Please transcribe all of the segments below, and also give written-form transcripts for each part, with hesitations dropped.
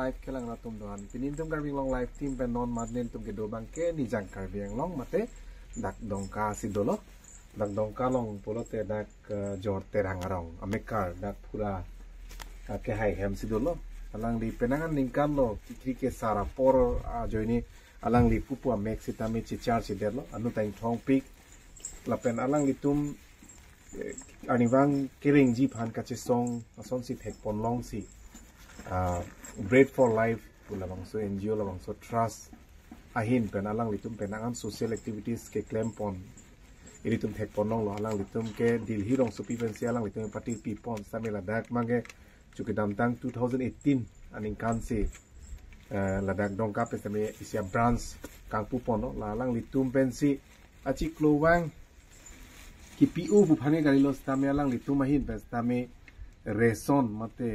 live kelang na tum doan pinin tum karbing long live team ben non madnen tum ke do bang ke ni jang karbing long mate dak dongka si dolo dak dongka long polote dak jor te rangarong amekar dak pura ke hai hem si dolo alang di penangan ningkan lo kikri ke sara por joini alang li pupu amek si tami chichar si delo anu taing thong pik lapen alang li tum anivang kiring ji phan kache song ason si thek pon long si bread for life pulabang so NGO labang so trust ahin pen alang litum penangan social activities ke claim pon iritum thek pon long lo alang litum ke dilhi rong supi pen si alang litum party pi pon samela dak mage chuki damtang 2018 aning kan si ladak dongka pe same isia branch kangpu pon no alang litum pen si achi klowang ki PU bu phane gari lo stame alang litum ahin pen stame reson mate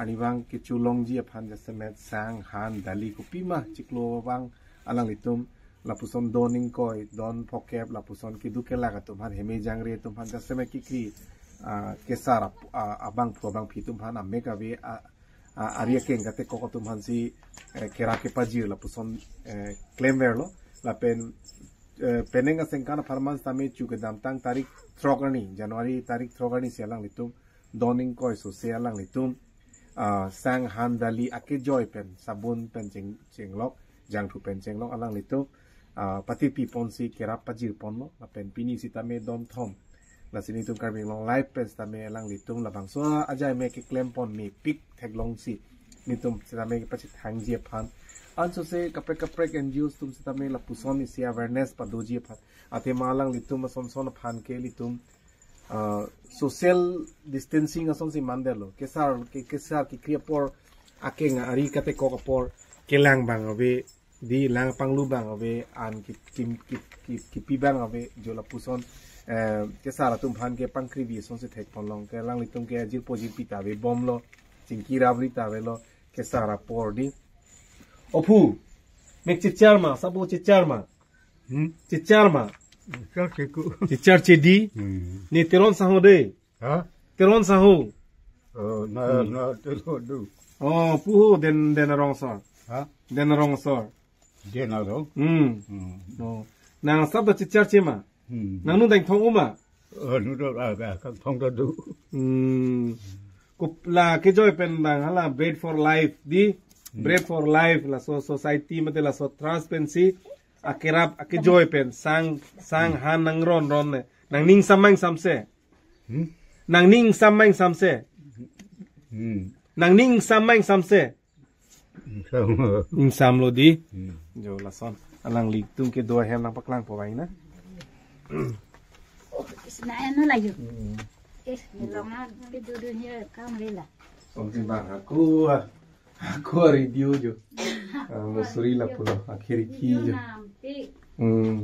anibang ke chulong ji aphan jasemet sang han dali ko pima chiklo bang alang litum lapuson doning koi don phokep lapuson ki dukela ka tum han heme jangre tum han jaseme kikri kesara abang probang phitum han ameka be aria ken gate ko tum han si kera ke paji lapuson claimwer lo lapen penenga sengkana farmans tame chuke damtang tarik throgani January tarik throgani sialang litum doning koi so sialang litum sang han dali ake joy pen sabun pen chenglok jang thu pen chenglok alang litu pati pi ponsi kerap pajir ponno la pen pini sitame don thom la sini tum karbing long live pen tame alang litum la bang so ajai me ke claim pon mi pik thek long si nitum sitame pachi thang ji phan anso se kaprek and use tum sitame la puson isi awareness pa doji phan ate malang litum son son phan ke litum social distancing ason si mandelo kesar ki kriya por akenga ari kate ko por kelang bang ave di lang panglu bang ave an ki pi bang ave jola puson kesara tum phan ke pangkri bi son se thek ponlong ke lang litum ke jir poji pita ve bomlo chingki rabri ta velo kesara por di opu mek chichar ma sabo chichar ma Chichar cedi ni teron sahu de teron sahu na teron du puhu den rong sor den rong sor den aro no nang sab da chichar chema nang nu dang thong uma nu do ba thong do du ko la ke joy pen bang hala bread for life di bread for life la so society mate la so transparency akerap ake joy pen sang han nang ron ne nang ning samang samse nang ning samang samse nang ning samang samse ning samlo di jo la son alang lik tum ke do hem nang paklang po bai na na ano la yo ni longa pe do ni kam rela son sin bang aku review jo musuri la pulo akhiri ki jo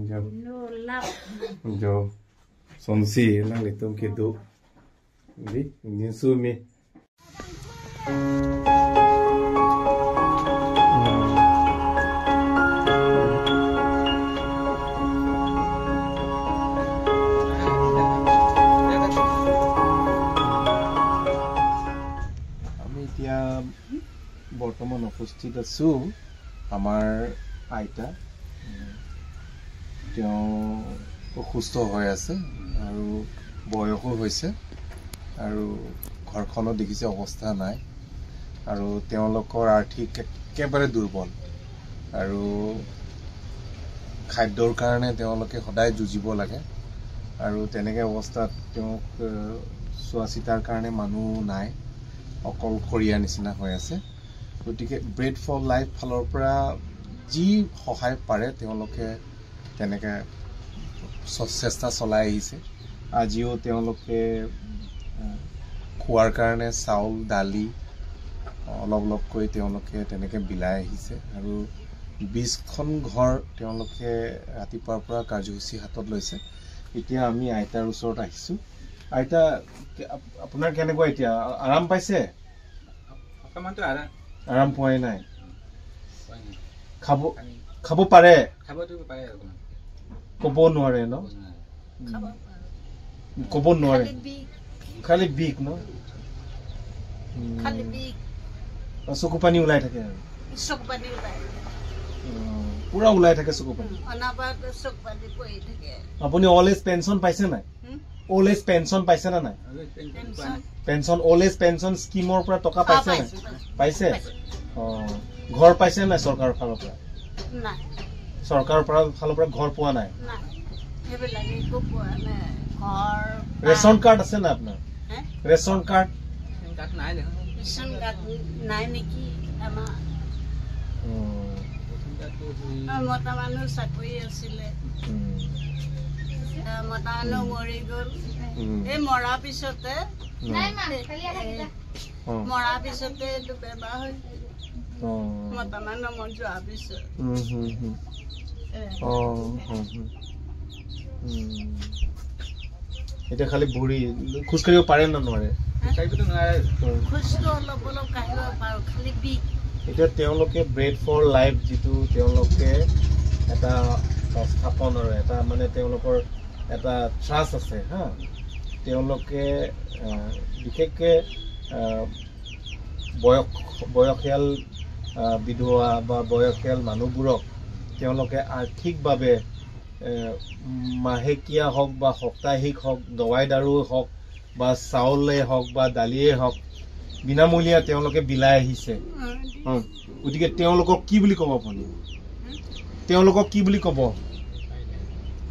jo no lap jo son si lang litum ke do di ngin su mi বর্তমান উপস্থিত আছো আমার আইতা অসুস্থ হৈ আছে আৰু বয়সো হৈছে আৰু ঘৰখনো দেখিছে অৱস্থা নাই আৰু তেওঁলোকৰ আৰ্থিক একেবাৰে দুৰ্বল আৰু খাদ্যৰ কাৰণে তেওঁলোকে সদায় যুঁজিব লাগে আৰু তেনেকৈ অৱস্থাত তেওঁক চোৱা চিতাৰ কাৰণে মানুহ নাই অকলশৰীয়া নিচিনা হৈ আছে গতিকে ব্ৰেড ফৰ লাইফ ফালৰ পৰা যি সহায় পাৰে তেওঁলোকে তেনেকৈ চেষ্টা চলাই আহিছে আজিও তেওঁলোকে খোৱাৰ কাৰণে চাউল দালি অলপকৈ তেওঁলোকে তেনেকৈ বিলাই আহিছে আৰু 20খন ঘৰ তেওঁলোকে ৰাতিপুৱাৰ পৰা কাৰ্যসূচী হাতত লৈছে এতিয়া আমি আইতাৰ ওচৰত আহিছোঁ আইতা আপোনাৰ কেনেকুৱা এতিয়া আৰাম পাইছে অকমানটো আৰাম পোৱাই নাই খাব পাৰে ক'ব নোৱাৰে ন ক'ব নোৱাৰে খালি বিষ ন চকু পানী ওলাই থাকে আৰু চক পানী ওলাই পুৰা ওলাই থাকে চকু পানী অনাবাদ চক পানী পৰি থাকে আপুনি অল এজ পেঞ্চন পাইছে নাই অল এজ পেঞ্চন পাইছে না নাই পেঞ্চন অল এজ পেঞ্চন স্কিমৰ পৰা টকা পাইছে নাই পাইছে ঘৰ পাইছে নাই চৰকাৰৰ ফালৰ পৰা নাই চৰকাৰৰ ফালৰ পৰা ঘৰ পোৱা নাই সেইবিলাক একো পোৱা নাই ঘৰ ৰেচন কাৰ্ড আছে না আপোনাৰ ৰেচন কাৰ্ড ৰেচন কাৰ্ড নাই নেকি আমাৰ মতা মানুহ চাকৰি আছিলে মতা মানুহ মৰি গ'ল এই মৰাৰ পিছতে এইটো বেমাৰ হৈ মতা মানুহ মই যোৱাৰ পিছত এতিয়া খালি বুঢ়ী খোজকাঢ়িব পাৰে না নোৱাৰে খোজটো অলপ অলপ কাঢ়িব পাৰোঁ খালি বিষ এতিয়া তেওঁলোকে ব্ৰেড ফৰ লাইফ যিটো তেওঁলোকে এটা স্থাপন আৰু এটা মানে তেওঁলোকৰ এটা ট্ৰাষ্ট আছে হা তেওঁলোকে বিশেষকৈ বয়সীয়াল বিধৱা বা বয়সীয়াল মানুহবোৰক তেওঁলোকে আৰ্থিকভাৱে মাহেকীয়া হওক বা সাপ্তাহিক হওক দৱাই দাৰু হওক বা চাউলেই হওক বা দালিয়েই হওক বিনামূলীয়া তেওঁলোকে বিলাই আহিছে গতিকে তেওঁলোকক কি বুলি ক'ব আপুনি তেওঁলোকক কি বুলি ক'ব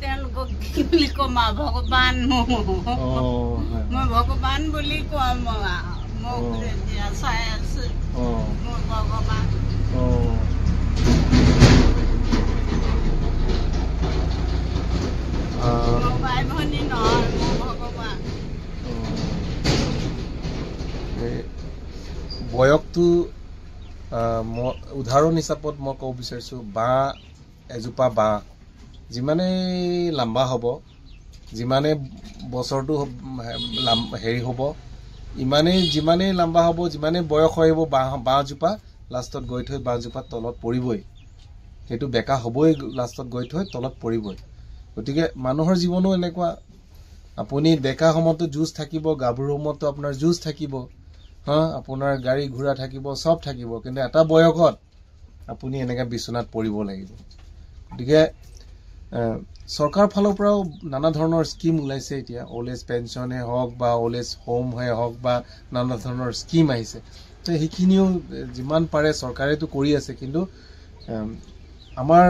তেওঁলোকক কি বুলি ক'ম ভগৱান মই ভগৱান বুলি কম মোক এতিয়া চাই আছে মোৰ ভগৱান ভাই ভনী নহয় মোৰ ভগৱান বয়সটো মই উদাহৰণ হিচাপত মই ক'ব বিচাৰিছোঁ বাঁহ এজোপা বাঁহ যিমানেই লম্বা হ'ব যিমানেই বছৰটো হেৰি হ'ব যিমানেই লম্বা হ'ব যিমানেই বয়স হৈ আহিব বাঁহজোপা লাষ্টত গৈ থৈ বাঁহজোপা তলত পৰিবই সেইটো বেকা হ'বই লাষ্টত গৈ থৈ তলত পৰিবই গতিকে মানুহৰ জীৱনো এনেকুৱা আপুনি ডেকা সময়তো যুঁজ থাকিব গাভৰু সময়তো আপোনাৰ যুঁজ থাকিব হা আপোনাৰ গাড়ী ঘোঁৰা থাকিব চব থাকিব কিন্তু এটা বয়সত আপুনি এনেকৈ বিচনাত পৰিব লাগিব গতিকে চৰকাৰৰ ফালৰ পৰাও নানা ধৰণৰ স্কিম ওলাইছে এতিয়া অল্ড এজ পেঞ্চনে হওক বা অল্ড এজ হোমহে হওক বা নানা ধৰণৰ স্কিম আহিছে তো সেইখিনিও যিমান পাৰে চৰকাৰেতো কৰি আছে কিন্তু আমাৰ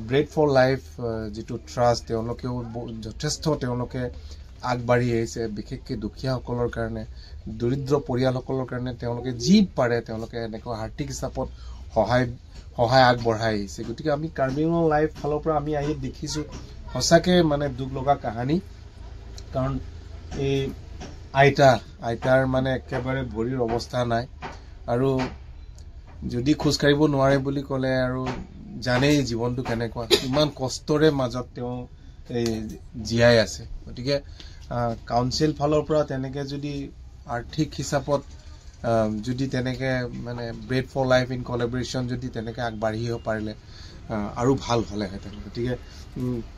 ব্ৰেড ফৰ লাইফ যিটো ট্ৰাষ্ট তেওঁলোকেও যথেষ্ট তেওঁলোকে আগবাঢ়ি আহিছে বিশেষকৈ দুখীয়াসকলৰ কাৰণে দৰিদ্ৰ পৰিয়ালসকলৰ কাৰণে তেওঁলোকে যি পাৰে তেওঁলোকে এনেকুৱা আৰ্থিক হিচাপত সহায় আগবঢ়াই আহিছে গতিকে আমি কাৰ্বি আংলং লাইফ ফালৰ পৰা আমি আহি দেখিছোঁ সঁচাকৈ মানে দুখ লগা কাহিনী কাৰণ এই আইতাৰ মানে একেবাৰে ভৰিৰ অৱস্থা নাই আৰু যদি খোজকাঢ়িব নোৱাৰে বুলি ক'লে আৰু জানেই জীৱনটো কেনেকুৱা ইমান কষ্টৰে মাজত তেওঁ জীয়াই আছে গতিকে কাউন্সিল ফালৰ পৰা তেনেকৈ যদি আৰ্থিক হিচাপত যদি তেনেকৈ মানে ব্ৰেড ফৰ লাইফ ইন কলেবৰেশ্যন যদি তেনেকৈ আগবাঢ়ি আহিব পাৰিলে আৰু ভাল হ'লেহেঁতেন গতিকে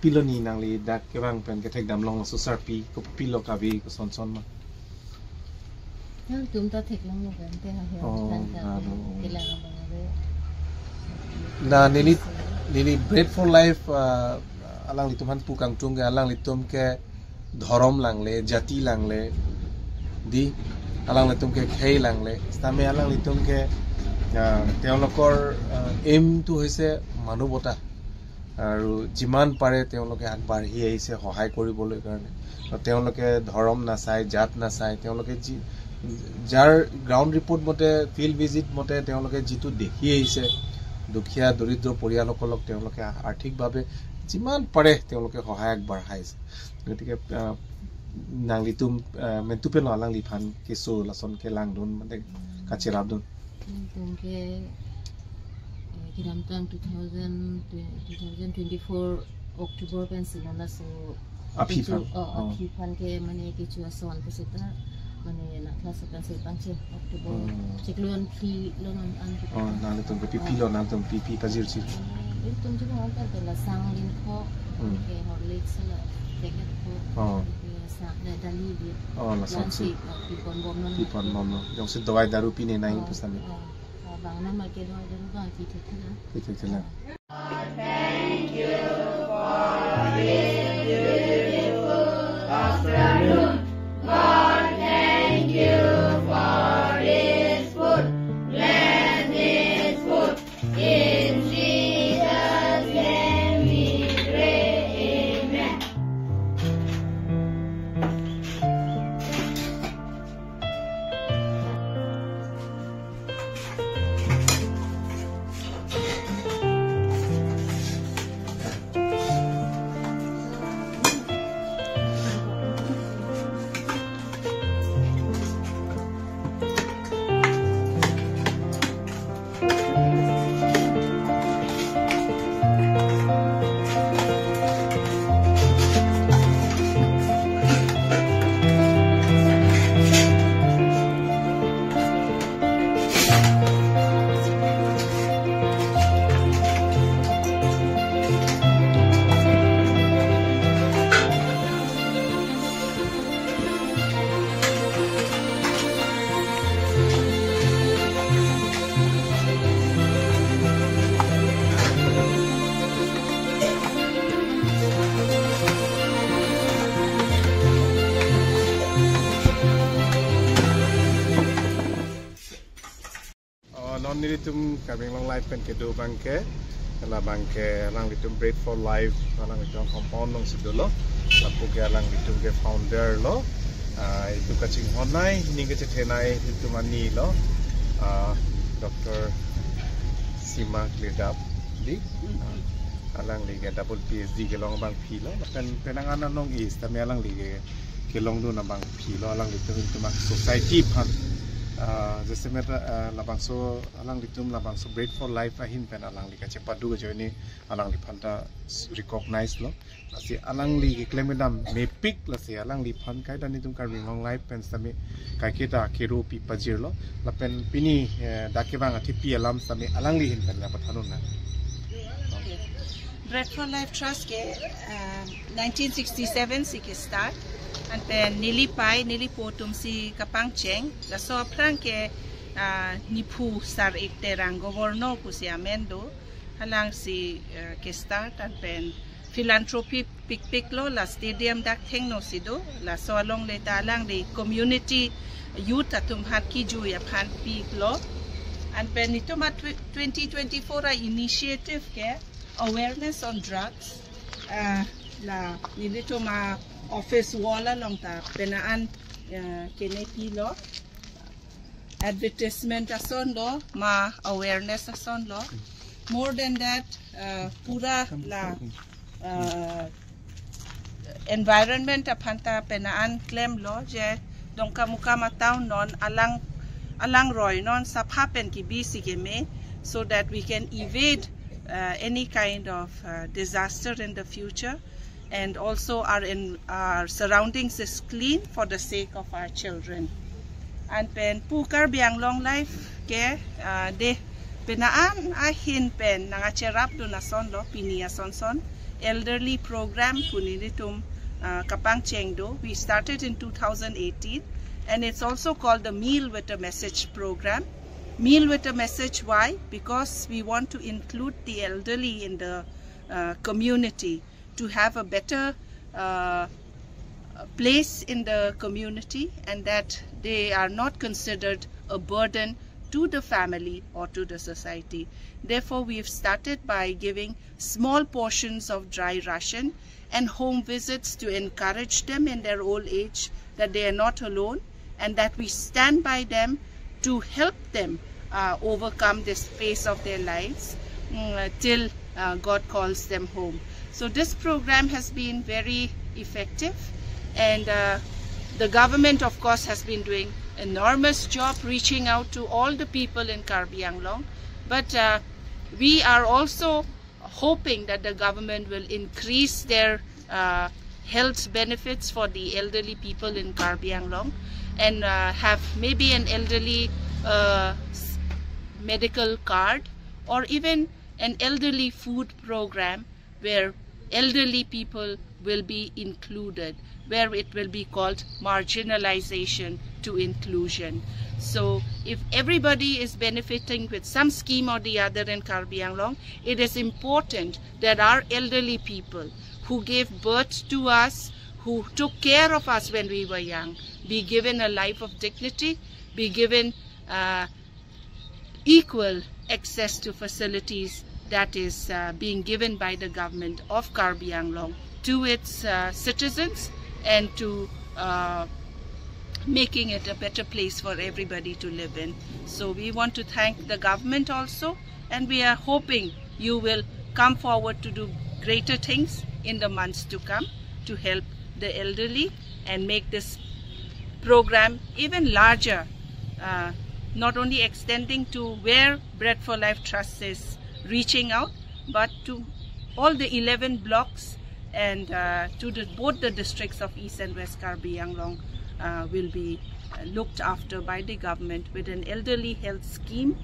পিলনি নাংলি দাগ কেবাং পেন কেথেক দামলং চুচাৰ পিলো কাবি চনচন মা na nili bread for life alang lituman pukang tungge alang litum ke dhorom langle jati langle di alang litum ke khei langle stame alang litum ke তেওঁলোকৰ এমটো হৈছে মানৱতা আৰু যিমান পাৰে তেওঁলোকে আগবাঢ়ি আহিছে সহায় কৰিবলৈ কাৰণে তেওঁলোকে ধৰ্ম নাচায় জাত নাচায় তেওঁলোকে যাৰ গ্ৰাউণ্ড ৰিপৰ্ট মতে ফিল্ড ভিজিট মতে তেওঁলোকে যিটো দেখি আহিছে দুখীয়া দৰিদ্ৰ পৰিয়ালসকলক তেওঁলোকে আৰ্থিকভাৱে যিমান পাৰে তেওঁলোকে সহায় আগবঢ়াইছে গতিকে নাংলিতুম মেতুপে নালাং লিফান কিছু লাচনকে লাংদুন মানে কাচিৰাবদুন Tungke kiramtang 2024 Oktober pensilona so apifan ke mane kichu ason pesita mane nak kelas pensil panche Oktober cikluan pi lonan an nang tung ke pipi lo nang tung pipi pajir sir itu juga ada la sanglin ko ke horlicks la deket ko sa dali dia. Oh, langsung si Pipon bom non. Pipon mom no. Yang si dawai daru pini naik pasami. Bang nama ke doi daru ba kita kena. Kita kena. Thank you for this beautiful afternoon. God, thank you for this food. Bless this food. In Jesus' name we pray. Amen. Non nilitum Karbing Long Life pen kedo bangke. Kala bangke lang litum Bread for Life. Lang litum compound nong sidolo. Lapu ke lang litum ke founder lo. Itu kacing honai. Ini kecethenai itu mani lo. Dr. Sima Kledap di. Alang liga double PhD ke long bang pilo. Pen penanganan nong is. Tapi alang liga ke long do na bang pilo. Alang litum itu mak society pan. Jese meta labangso alang litum labangso Bread for Life ahin pen alang li kache padu ke joini alang li phanta recognize lo asi alang li klemedam mepik lasi alang li phan kai dan itum Karbing Long Life pen sami kai kita keru pi pajir lo la pen pini dakebang athi pi alam sami alang li hin pen la pathanun na. Bread for Life Trust ke 1967 si ke start and then nili potum si kapang cheng la so prang ke nipu sar ekte rang governor ku si amendo halang si ke start and then philanthropy pik lo la stadium dak theng no sido la so along le talang de community youth atum hat ki ju ya phan pik lo and then itoma 2024 initiative ke awareness on drugs la nilitoma office wall along ta penaan keneki lo advertisement ason lo ma awareness ason lo more than that pura la environment apanta penaan claim lo je dongka muka town non alang roy non sapha pen ki bisi ke me so that we can evade any kind of disaster in the future. And also our surroundings is clean for the sake of our children. And pen pu Karbing Long Life ke de penaan ahin pen nangacherap do nason lo pinia sonson elderly program punilitum kapang chengdo. We started in 2018 and it's also called the Meal with a Message program. Meal with a Message, why? Because we want to include the elderly in the community to have a better place in the community and that they are not considered a burden to the family or to the society. Therefore, we have started by giving small portions of dry ration and home visits to encourage them in their old age that they are not alone and that we stand by them to help them overcome this phase of their lives till God calls them home. So this program has been very effective and the government of course has been doing enormous job reaching out to all the people in Karbi Anglong, but we are also hoping that the government will increase their health benefits for the elderly people in Karbi Anglong and have maybe an elderly medical card or even an elderly food program where elderly people will be included, where it will be called marginalization to inclusion. So if everybody is benefiting with some scheme or the other in Karbi Anglong, it is important that our elderly people who gave birth to us, who took care of us when we were young, be given a life of dignity, be given equal access to facilities that is being given by the government of Karbi Anglong to its citizens, and to making it a better place for everybody to live in. So we want to thank the government also, and we are hoping you will come forward to do greater things in the months to come to help the elderly and make this program even larger, not only extending to where Bread for Life Trust is reaching out, but to all the 11 blocks and to both the districts of East and West Karbi Anglong will be looked after by the government with an elderly health scheme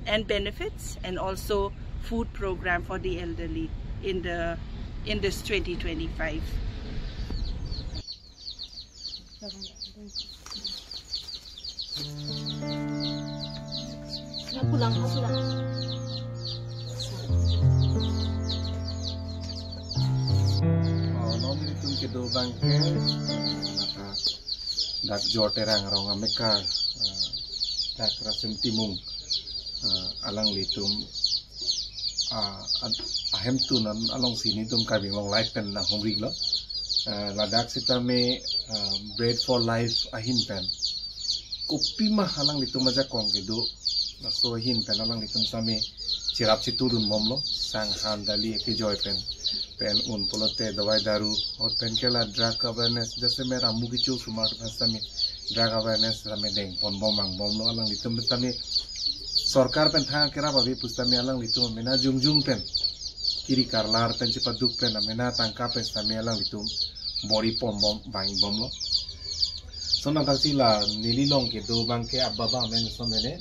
and benefits, and also food program for the elderly in this 2025. Non itum ke do bangke naka dak jorterang rong ameka dak rasen timung alang litum ahem tunan along sini tum Karbi Anglong life pen na homrig lo ladak sita me Bread for Life ahin pen kopi mah alang litum aja kong kedo na so ahin pen alang litum same cirap citurun momlo sang han dali ke joy pen un polote dawai daru और pen के ला drug awareness जैसे मैं रामू की चो सुमार भाषा में drug awareness हमें दें पन बम लो अलग लितुम में सरकार पेन था केरा बाबी पुस्ता में अलग लितुम में ना जुंग पेन किरी कारलार पेन चिपा दुख पेन में ना तंका पेन में अलग लितुम बॉडी पम बम बाइंग बम लो सोना तासी ला नीली लोंग के दो बंग के अब बाबा में सोने ने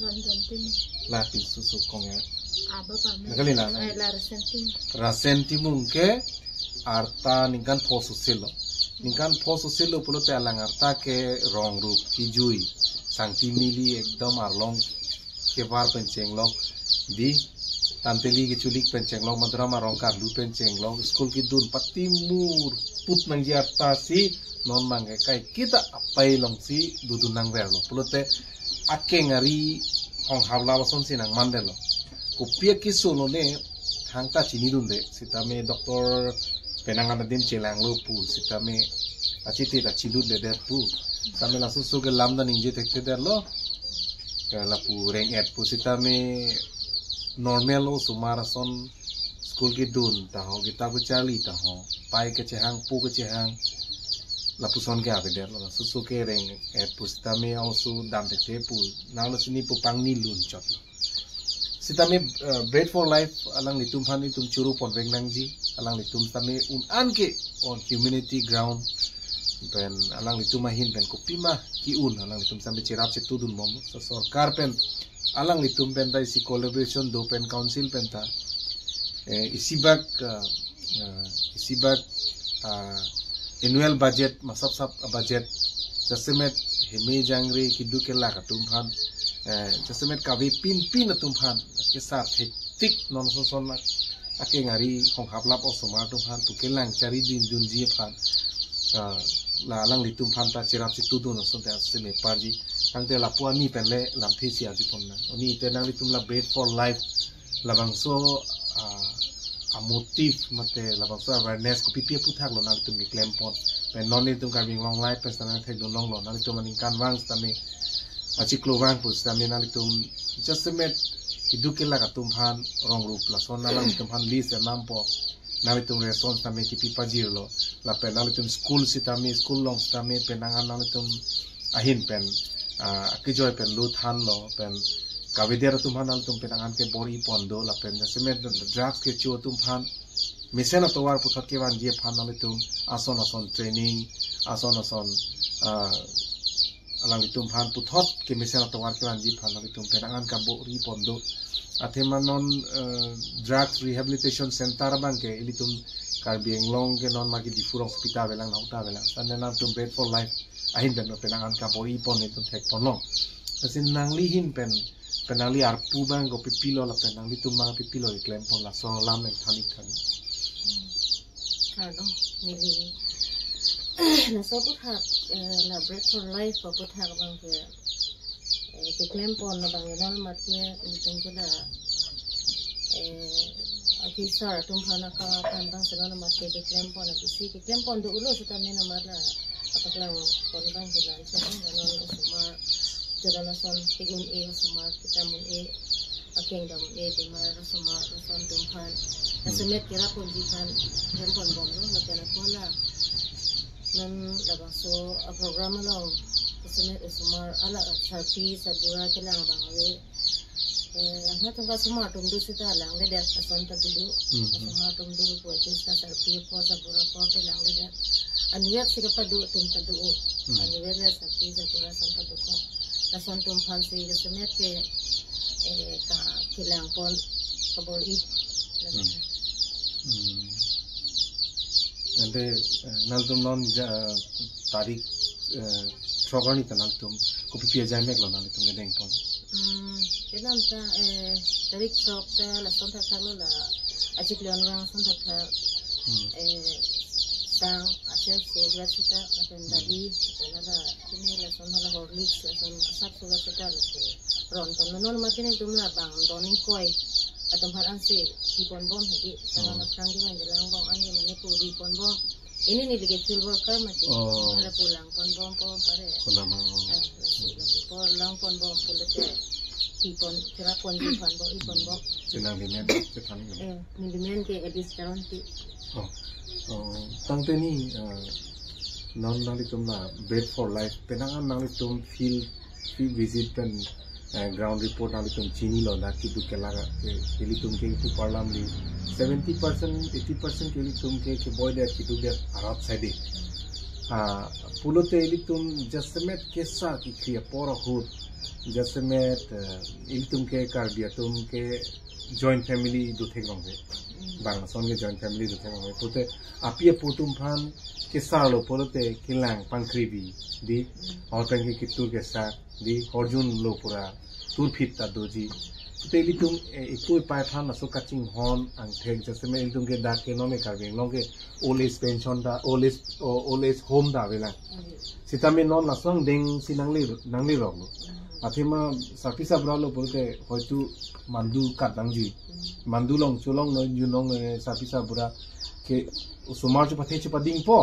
ला पिन सुसु कोंगे नकली ना rasenti mungke arta ningkan posu silo pulote alang arta ke rong rup ki jui sangti mili ekdom arlong ke bar pencenglong di tanteli ke culik pencenglong madrama rong karlu pencenglong school ki dun patimur put mangji arta si non mangke kai kita apai long si dudunang verlo pulote ake ngari hong habla wason sinang mandelo kopia ki solo ne hangta chini dunde sitame doktor penangan din chelang lo pu sitame achite da chilu de der pu same la susu ke lamda ninje tekte der lo la pu reng et pu sitame normal o sumarason school ki dun ta ho kita ku chali ta ho pai ke chehang pu ke chehang la pu son ke ave der lo susu ke reng et pu sitame also dam tekte pu na lo sini pu pang ni lun chot lo sitame Bread for Life alang litum han itum churu pon vengnangji alang litum tame an ke on humanity ground pen alang litum mahin pen kopima ki alang litum sambe cirap cetudun mom so sarkar pen alang litum pen dai si collaboration do pen council pen ta isibak annual budget masap budget jasemet heme jangre kidu ke la katum han jasemet kavi pin atum han ke sat tik non son ake ngari hong hablap osoma tum han tu ke lang cari din dunji phan la lang litum phan ta cirap situ dun son ta seme parji angte la puani penle lam thisi aji ponna oni te nang litum la Bread for Life labang so a motif mate labang so awareness ko pipi puthak lo nang litum ni claim pon pen non litum Karbi Anglong life pen sana thek don long lo nang litum maning kan wang tame achiklo wang pus tame nang litum just met hidukela katum phan rong rup la son nalang litum phan list nam po nang litum response tame ki pipa jirlo la pen nang litum school sitame school long tame penangan nang litum ahin pen akijoy pen lu than lo pen kavidera tum phan nang litum penangan ke bori pondo la pen semet drugs ke chu tum phan mission to war puthak ke wan je phan nang litum ason training ason alang litum phan puthot ke mission to war ke wan je phan nang litum penangan ka bori pondo athemanon drugs rehabilitation center bang ke ilitum Karbi Anglong ke non magi di furong hospital belang na uta belang sanne nam tum bed for life ahin ben penangan ka boi pon itu tek pono kasin nangli hin penangli arpu bang go pipilo la penangli tum ma pipilo di klem pon la so lam en thani Kado nili na so put hak la bread for life put hak bang ke klem pon na bang non mat ke tum ke da Officer tumhana ka kandang sila na mat ke klem pon na bisi ke klem pon do ulo sa tamin na mala apaklang pon bang sila isa ganon sumar jadala son tigun sumar kita mun aking dam di mar sumar son tumhan nasumet kira pon jikan klem pon bom no na kana kola nan labang so a program long nasumet sumar ala sarti sabura kelang bang lang tunggal semua tumdu sita lang le dak ason ta dudu semua tumdu ko tista sarti po sa pura po te lang le dak aniyat siga padu tum tadu aniyat la sarti sa pura son tadu ko ason tum phan si semet ke ka kilang pon kabori ande naltum non tarik trogani tanaltum ko pipia jamek lo naltum ge deng pon Dalam ta tarik sok ta la son ta kalo la acik leon rang son ta ka sang acik so la kita akan tadi la ini la son la horlicks la son sab so la kita la ron ton non matin tum la bang doning koi atom haran se di pon bom hedi tangan na sang di man jelang bom ani mane puri pon bom ini ni lagi field worker mati ala pulang pon bom po pare pulang pon bom pulang ipon kira pon di pon bom ipon bom senang dimen ke thani mindimen ke edis karonti tangte ni non nalitum na bread for life penangan nalitum field visit pen ground report nalitum chini lo na kitu kelaga kelitum ke tu parlam li 70% 80% kelitum ke boy der kitu der arab side pulote elitum jasmet kesa ki kriya pora hut jasmet elitum ke karbiatum ke joint family du thengong be bang son ke joint family du thengong be pulote apia putum phan kesa lo pulote kilang pankribi di hoten ke kitur ke sa di horjun lo pura tur fit ta doji teli tum ikoi pai phan na so kaching hon ang thek jasme elitum ke da ke no me karbe long ke old age pension da old age home da vela sitame non la song ding sinangli rong athima sapisa bralo pulote hoitu mandu katangji mandu long cholong no junong sapisa bura ke usumar chu pathe chu pading po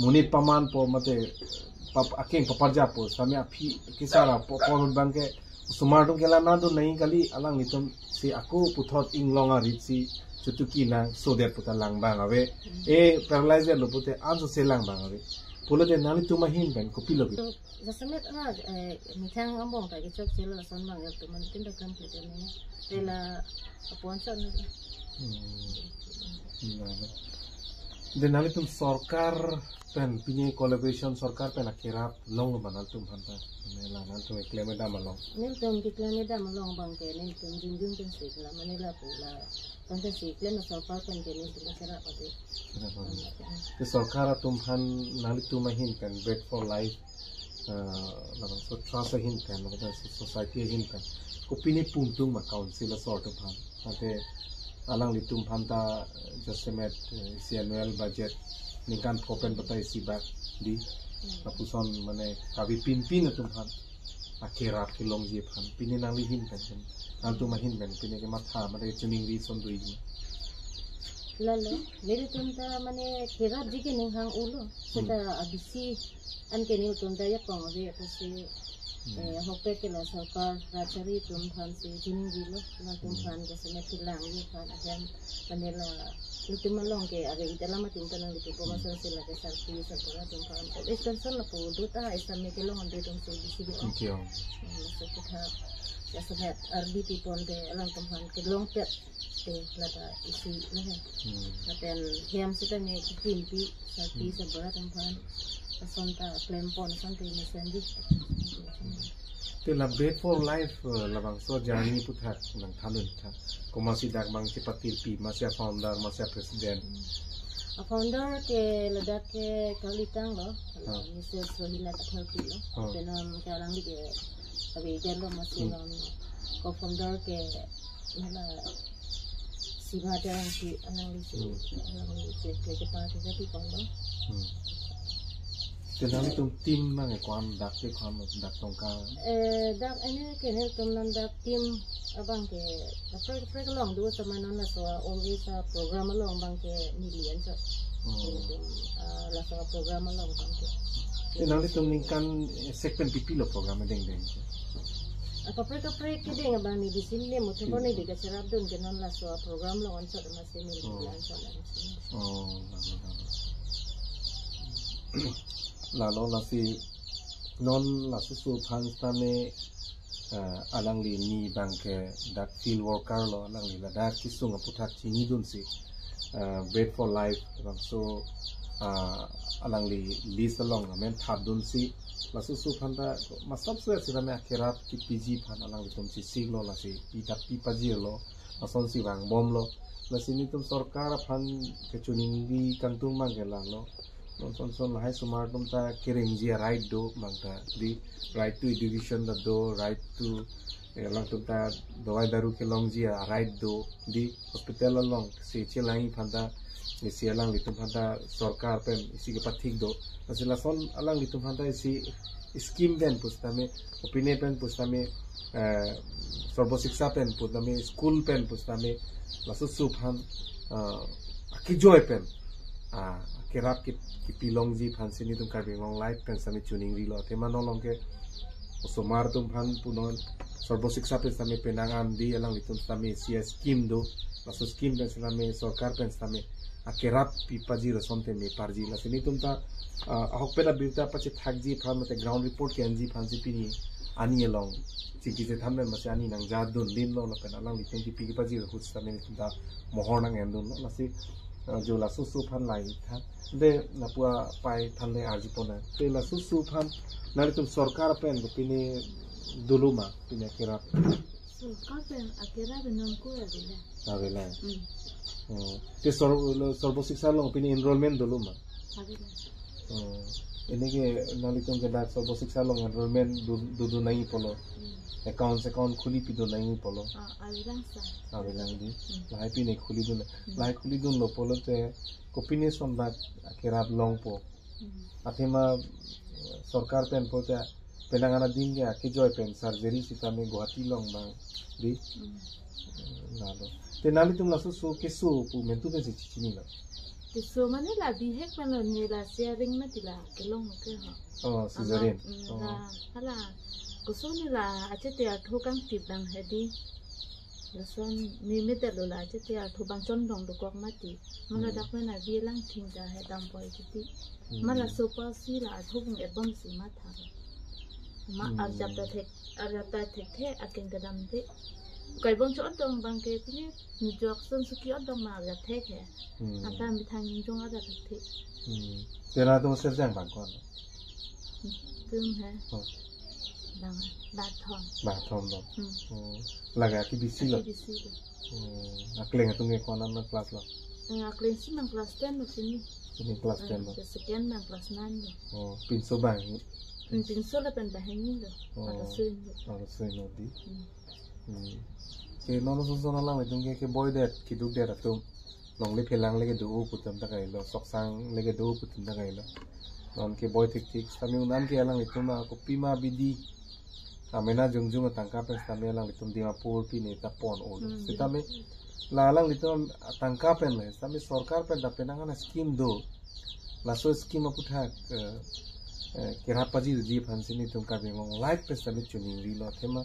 munit paman po mate aking paparja po sami api kisara po bang ke usumar dum kela na do nahi kali alang nitum si aku puthot inglonga ritsi chutuki na so der puta lang bang ave paralyzer lo pute anso se lang bang ave polo de nali tu mahin ben ko pilo Zasamet mitang ambong ta gichok chelo son bang yak tuman tinda complete ni tela appointment de nali tum sarkar pen pinye collaboration sarkar pen akirap long banal tum hanta nela nal tum claim da malong nil tum ki claim da malong bang ke nil tum jinjung pen sik la manila pula kan te sik claim sarkar pen ke nil tum sera pati ke sarkar tum han nali tum mahin pen bread for life labang so trust hin pen labang society hin pen kopini puntung ma council sort of han ate alang litum phanta jasmet si annual budget nikan open batai si bak di kapuson mane kabi pin tum phan akira kilong je phan pin nang li hin pen nan tu mahin ben pin ke matha mane tuning ri son dui lalo mere tum ta mane khera jike ning hang ulo seta abisi an ke ni tum ta ya pang ave pasi hope ke la sarkar rachari tum phan si tuning ri lo na tum phan jasmet tilang ni phan ahem manela Luti malong ke ada itala mating tanang litu ko masal sila ke sarti sa pura tum phan extension la po duta isame ke long ande tum so bisi ko so kita jasmet RDP ponde alang tum phan ke long pet lada isi nah laten hiam sita me kimpi sapi seberat tempat sonta plempon sonta ini sendi te la Bread for Life labang so journey putat nang thanun tha ko masih dak bang cipatil pi masih founder masih president founder ke ledak ke kalitang lo Mrs. Rohila Therapy lo tenom ke orang di ke abi jalo masih non co-founder ke mana si ada si analisis ke parti jadi kono tenang itu tim mang kuam dak ke kuam dak tongka dak ini kene teman dak tim abang ke apa long dua teman nona so always program long bang ke million so la so program long bang ke tenang itu ningkan segmen pipi lo program deng apa pre ke deng abang ni di sini mo tempo ni diga serap don kenon la so program long so masih million so lalu nasi non lasu sultan tame alang li ni bangke dak field worker lo alang li dak kisung aputak cini dun si Bread for Life so alang li list along amen thab dun si lasu sultan ta masab se sirame akhirat ki PG phan alang li tum si siglo la si pi paji lo ason si bang bom lo lasi ni tum sarkar phan ke chuning di kantung mangela lo non hai sumar tum ta kiring ji right do mangta di right to education da do right to lang tum ta dawai daru ke long ji right do di hospital long se chelai phanda ni se lang li tum phanda sarkar pen isi ke pathik do asila son alang li tum phanda isi scheme den pustame opinion pen pustame sarbo shiksha pen pustame school pen pustame lasu suphan ki joy pen kerap ki pilong ji phan sini tum ka beng long life pen sami tuning ri lo tema no long ke osomar tum phan punon sarbo shiksha pen sami penangan di alang litum sami cs scheme do lasu scheme pen sami sarkar pen sami kerap pi paji ro sonte me parji la sini tum ta ahok pela birta pache thakji phan mate ground report ke anji phan si pini ani along chiki je thamne mase ani nang ja dun din lo pen alang litum ki pi paji ro hut sami tum ta mohor nang endun lo la si जो लासु सुफान लाई था दे नपुआ पाई थाने RG पोना ते लासु सुफान नाले तुम सरकार pen पिने दुलुमा पिने केरा सरकार पेन अकेला बेनम को आवेला ते सर्व शिक्षा लो पिने एनरोलमेंट दुलुमा आवेला इने के नाले तुम के दात सर्व शिक्षा लो एनरोलमेंट दुदु नहीं पोलो अकाउंट खुली पिदो नहीं पोलो आवेलांग दी लाई पिने खुली दुन लाई खुली दुन लो पोलो ते कोपिने सोन बात केराब लोंग पो अथेमा सरकार पेन पोते पेलांगाना दिन के आके जॉय पेन सर्जरी सिता में गुवाहाटी लोंग बांग दी नालो ते नाली तुम लासो सो केसो पु मेंतु पे चिचिनी ला केसो माने ला बिहेक मानो नेला शेयरिंग में तिला के लोंग के हो सीजरियन हाला kusoni la ache te atho kang tibang hedi lason nimete lo la ache te atho bang chon dong do kok mati mala dak na bilang thingja he dam poi ti mala sopa si la atho bung ebom si ma tha ma arjapta the aken gadam te kai bong chon dong bang ke pi ni jok son suki odong ma ja the ke ata mi thang jong ada the tera tum ser jang bang kon tum hai Bát thom lo laga ki bisi lo akleng atunge kona na class lo akleng si nang class 10 lo sini ini class 10 lo sekian nang class 9 lo pinso bang pinso la pen bahani lo ada suin lo di ke nono so na lang atunge ke boy det ki duk det atum long le phelang le ke do putam ta kai lo soksang le ke do putam ta kai lo non ke boy tik sami unan ke alang ituma ko pima bidi amena jungjung tangka pen sami alang litum Dimapur pini tapon ol sitame la alang litum tangka pen le sami sarkar pen da penangan scheme do la so scheme aputhak kera paji ji phansini tum ka bengong life pe sami chuning ri lo thema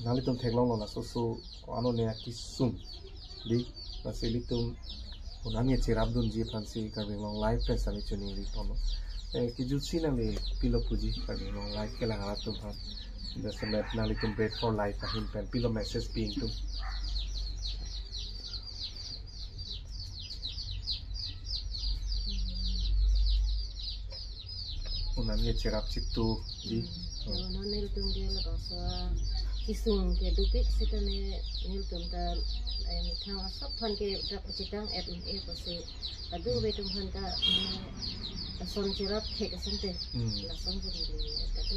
nali tum theklong lo la so ano ne kisum di la selitum unani cherabdun ji phansi ka bengong life pe sami chuning ri tono ki jutsi na le pilo puji ka bengong life ke la ha tum phan the summit nali tum Bread for Life ahin pen pilo message ping tum unan ye cerap citu di no nil tum dia la so kisung ke dupik sitane nil tum ta ai mi thang sop phan ke rak chitang et e pase adu be tum phan ta son cerap ke sante la son je ta tu